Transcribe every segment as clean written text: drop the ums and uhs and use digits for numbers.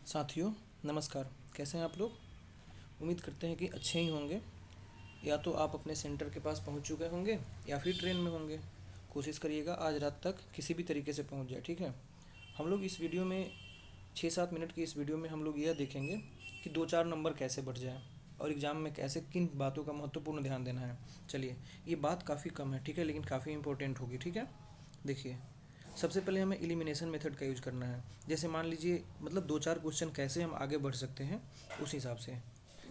साथियों नमस्कार। कैसे हैं आप लोग? उम्मीद करते हैं कि अच्छे ही होंगे। या तो आप अपने सेंटर के पास पहुंच चुके होंगे या फिर ट्रेन में होंगे। कोशिश करिएगा आज रात तक किसी भी तरीके से पहुंच जाए, ठीक है। हम लोग इस वीडियो में 6-7 मिनट की इस वीडियो में हम लोग यह देखेंगे कि 2-4 नंबर कैसे बढ़ जाए और एग्ज़ाम में कैसे किन बातों का महत्वपूर्ण ध्यान देना है। चलिए, ये बात काफ़ी कम है, ठीक है, लेकिन काफ़ी इंपॉर्टेंट होगी, ठीक है। देखिए, सबसे पहले हमें एलिमिनेशन मेथड का यूज करना है। जैसे मान लीजिए, मतलब 2-4 क्वेश्चन कैसे हम आगे बढ़ सकते हैं उस हिसाब से।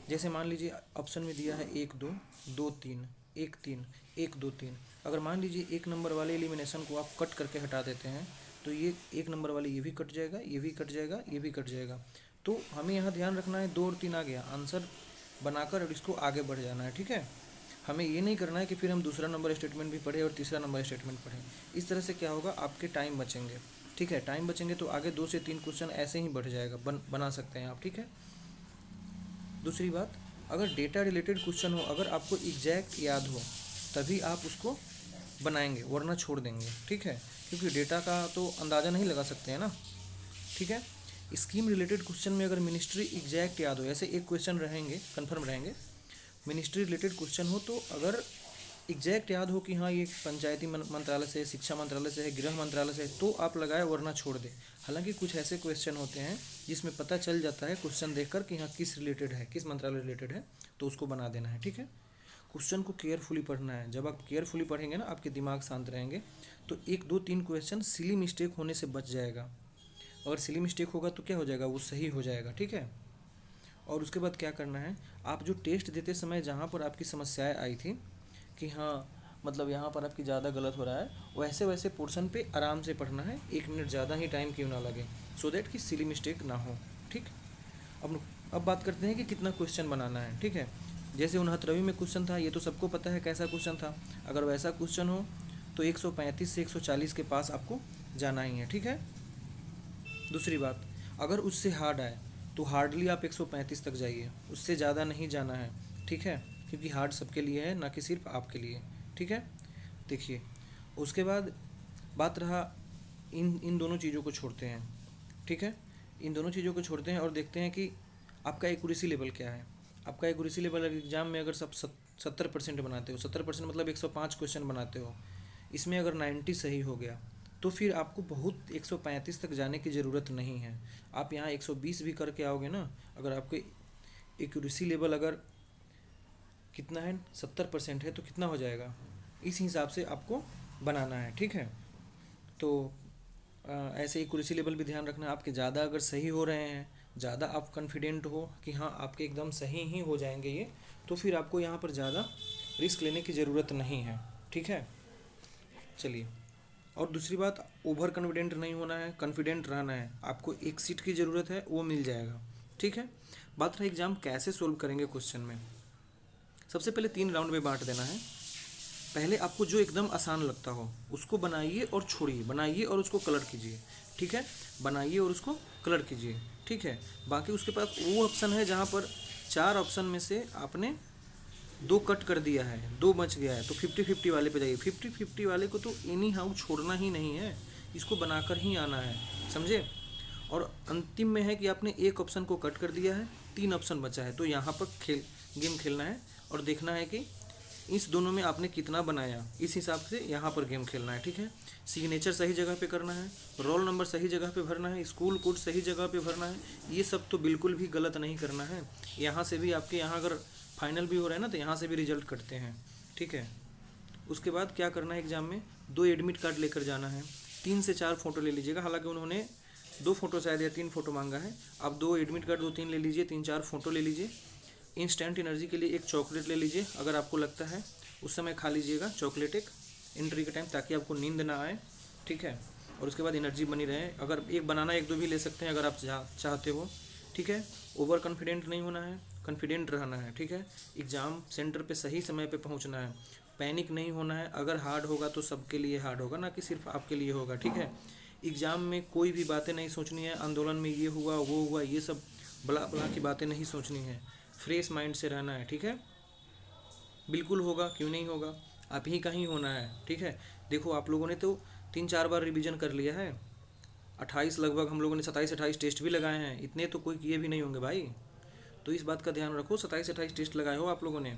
जैसे मान लीजिए ऑप्शन में दिया है 1 2 2 3 1 3 1 2 3। अगर मान लीजिए 1 नंबर वाले एलिमिनेशन को आप कट करके हटा देते हैं तो ये 1 नंबर वाले ये भी कट जाएगा, ये भी कट जाएगा, ये भी कट जाएगा। तो हमें यहाँ ध्यान रखना है 2 और 3 आ गया आंसर बनाकर और इसको आगे बढ़ जाना है, ठीक है। हमें ये नहीं करना है कि फिर हम दूसरा नंबर स्टेटमेंट भी पढ़ें और तीसरा नंबर स्टेटमेंट पढ़ें। इस तरह से क्या होगा, आपके टाइम बचेंगे, ठीक है। टाइम बचेंगे तो आगे 2 से 3 क्वेश्चन ऐसे ही बढ़ जाएगा, बना सकते हैं आप, ठीक है। दूसरी बात, अगर डेटा रिलेटेड क्वेश्चन हो, अगर आपको एग्जैक्ट याद हो तभी आप उसको बनाएंगे, वरना छोड़ देंगे, ठीक है। क्योंकि डेटा का तो अंदाज़ा नहीं लगा सकते हैं ना, ठीक है। स्कीम रिलेटेड क्वेश्चन में अगर मिनिस्ट्री एग्जैक्ट याद हो, ऐसे एक क्वेश्चन रहेंगे कन्फर्म रहेंगे, मिनिस्ट्री रिलेटेड क्वेश्चन हो, तो अगर एग्जैक्ट याद हो कि हाँ ये पंचायती मंत्रालय से, शिक्षा मंत्रालय से है, गृह मंत्रालय से है, तो आप लगाए, वरना छोड़ दे। हालांकि कुछ ऐसे क्वेश्चन होते हैं जिसमें पता चल जाता है क्वेश्चन देखकर कि हाँ किस रिलेटेड है, किस मंत्रालय रिलेटेड है, तो उसको बना देना है, ठीक है। क्वेश्चन को केयरफुली पढ़ना है। जब आप केयरफुली पढ़ेंगे ना, आपके दिमाग शांत रहेंगे, तो 1 2 3 क्वेश्चन सिली मिस्टेक होने से बच जाएगा। अगर सिली मिस्टेक होगा तो क्या हो जाएगा, वो सही हो जाएगा, ठीक है। और उसके बाद क्या करना है, आप जो टेस्ट देते समय जहाँ पर आपकी समस्याएं आई थी कि हाँ मतलब यहाँ पर आपकी ज़्यादा गलत हो रहा है, वैसे वैसे पोर्शन पे आराम से पढ़ना है, 1 मिनट ज़्यादा ही टाइम क्यों ना लगे, सो दैट कि सिली मिस्टेक ना हो, ठीक। अब बात करते हैं कि कितना क्वेश्चन बनाना है, ठीक है। जैसे 69वीं में क्वेश्चन था, ये तो सबको पता है कैसा क्वेश्चन था। अगर वैसा क्वेश्चन हो तो 135 से 140 के पास आपको जाना ही है, ठीक है। दूसरी बात, अगर उससे हार्ड आए तो हार्डली आप 135 तक जाइए, उससे ज़्यादा नहीं जाना है, ठीक है। क्योंकि हार्ड सबके लिए है, ना कि सिर्फ आपके लिए, ठीक है। देखिए, उसके बाद बात रहा, इन इन दोनों चीज़ों को छोड़ते हैं, ठीक है। इन दोनों चीज़ों को छोड़ते हैं और देखते हैं कि आपका एक्यूरेसी लेवल क्या है। आपका एक्यूरेसी लेवल एग्जाम में अगर सब 70% बनाते हो, 70% मतलब 105 क्वेश्चन बनाते हो, इसमें अगर 90 सही हो गया तो फिर आपको बहुत 135 तक जाने की ज़रूरत नहीं है। आप यहाँ 120 भी करके आओगे ना, अगर आपके एक्यूरेसी लेवल अगर कितना है, 70% है, तो कितना हो जाएगा, इस हिसाब से आपको बनाना है, ठीक है। तो ऐसे ही एक्यूरेसी लेवल भी ध्यान रखना, आपके ज़्यादा अगर सही हो रहे हैं, ज़्यादा आप कॉन्फिडेंट हो कि हाँ आपके एकदम सही ही हो जाएंगे ये, तो फिर आपको यहाँ पर ज़्यादा रिस्क लेने की ज़रूरत नहीं है, ठीक है। चलिए, और दूसरी बात, ओवर कॉन्फिडेंट नहीं होना है, कॉन्फिडेंट रहना है। आपको एक सीट की ज़रूरत है, वो मिल जाएगा, ठीक है। बात रहा एग्ज़ाम कैसे सोल्व करेंगे क्वेश्चन में। सबसे पहले 3 राउंड में बांट देना है। पहले आपको जो एकदम आसान लगता हो उसको बनाइए और छोड़िए, बनाइए और उसको कलर कीजिए, ठीक है। बनाइए और उसको कलर कीजिए, ठीक है। बाकी उसके पास वो ऑप्शन है जहाँ पर 4 ऑप्शन में से आपने 2 कट कर दिया है, 2 बच गया है, तो 50-50 वाले पे जाइए। 50-50 वाले को तो एनी हाउ छोड़ना ही नहीं है, इसको बनाकर ही आना है, समझे। और अंतिम में है कि आपने एक ऑप्शन को कट कर दिया है, 3 ऑप्शन बचा है, तो यहाँ पर गेम खेलना है और देखना है कि इस दोनों में आपने कितना बनाया, इस हिसाब से यहाँ पर गेम खेलना है, ठीक है। सिग्नेचर सही जगह पे करना है, रोल नंबर सही जगह पे भरना है, स्कूल कोड सही जगह पे भरना है, ये सब तो बिल्कुल भी गलत नहीं करना है। यहाँ से भी आपके यहाँ अगर फाइनल भी हो रहा है ना, तो यहाँ से भी रिजल्ट कटते हैं, ठीक है। उसके बाद क्या करना है, एग्जाम में 2 एडमिट कार्ड लेकर जाना है, 3 से 4 फ़ोटो ले लीजिएगा। हालांकि उन्होंने 2 फ़ोटो शायद या 3 फ़ोटो मांगा है, आप 2 एडमिट कार्ड 2-3 ले लीजिए, 3-4 फ़ोटो ले लीजिए। इंस्टेंट एनर्जी के लिए एक चॉकलेट ले लीजिए, अगर आपको लगता है उस समय खा लीजिएगा चॉकलेट एक एंट्री के टाइम, ताकि आपको नींद ना आए, ठीक है। और उसके बाद एनर्जी बनी रहे। अगर एक बनाना 1-2 भी ले सकते हैं अगर आप चाहते हो, ठीक है। ओवर कॉन्फिडेंट नहीं होना है, कॉन्फिडेंट रहना है, ठीक है। एग्ज़ाम सेंटर पे सही समय पे पहुंचना है, पैनिक नहीं होना है। अगर हार्ड होगा तो सबके लिए हार्ड होगा, ना कि सिर्फ आपके लिए होगा, ठीक है। एग्ज़ाम में कोई भी बातें नहीं सोचनी है, आंदोलन में ये हुआ वो हुआ, ये सब बला बला की बातें नहीं सोचनी है, फ्रेश माइंड से रहना है, ठीक है। बिल्कुल होगा, क्यों नहीं होगा, आप ही का ही होना है, ठीक है। देखो, आप लोगों ने तो 3-4 बार रिवीजन कर लिया है, 28 लगभग हम लोगों ने 27-28 टेस्ट भी लगाए हैं, इतने तो कोई किए भी नहीं होंगे भाई। तो इस बात का ध्यान रखो, 27-28 टेस्ट लगाए हो आप लोगों ने।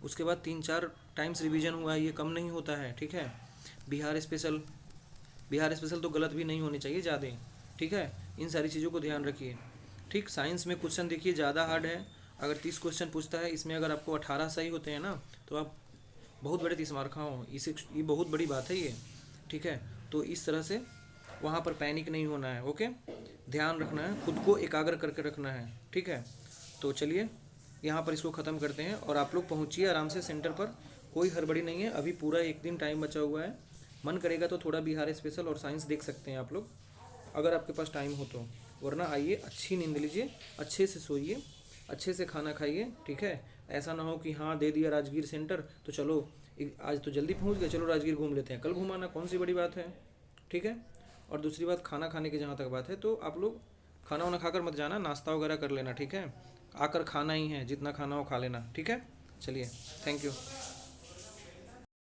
उसके बाद 3-4 टाइम्स रिवीजन हुआ है, ये कम नहीं होता है, ठीक है। बिहार स्पेशल, बिहार स्पेशल तो गलत भी नहीं होनी चाहिए ज़्यादा, ठीक है। इन सारी चीज़ों को ध्यान रखिए, ठीक। साइंस में क्वेश्चन देखिए ज़्यादा हार्ड है। अगर 30 क्वेश्चन पूछता है, इसमें अगर आपको 18 सही होते हैं ना, तो आप बहुत बड़े 30 मार्क हो, इसे ये बहुत बड़ी बात है ये, ठीक है। तो इस तरह से वहाँ पर पैनिक नहीं होना है, ओके। ध्यान रखना है, खुद को एकाग्र करके रखना है, ठीक है। तो चलिए यहाँ पर इसको ख़त्म करते हैं और आप लोग पहुँचिए आराम से सेंटर पर, कोई हड़बड़ी नहीं है, अभी पूरा एक दिन टाइम बचा हुआ है। मन करेगा तो थोड़ा बिहार स्पेशल और साइंस देख सकते हैं आप लोग, अगर आपके पास टाइम हो तो। वरना आइए, अच्छी नींद लीजिए, अच्छे से सोइए, अच्छे से खाना खाइए, ठीक है। ऐसा ना हो कि हाँ दे दिया राजगीर सेंटर तो चलो आज तो जल्दी पहुंच गए, चलो राजगीर घूम लेते हैं, कल घुमाना कौन सी बड़ी बात है, ठीक है। और दूसरी बात, खाना खाने की जहाँ तक बात है, तो आप लोग खाना वाना खाकर मत जाना, नाश्ता वगैरह कर लेना, ठीक है। आकर खाना ही है, जितना खाना हो खा लेना, ठीक है। चलिए, थैंक यू।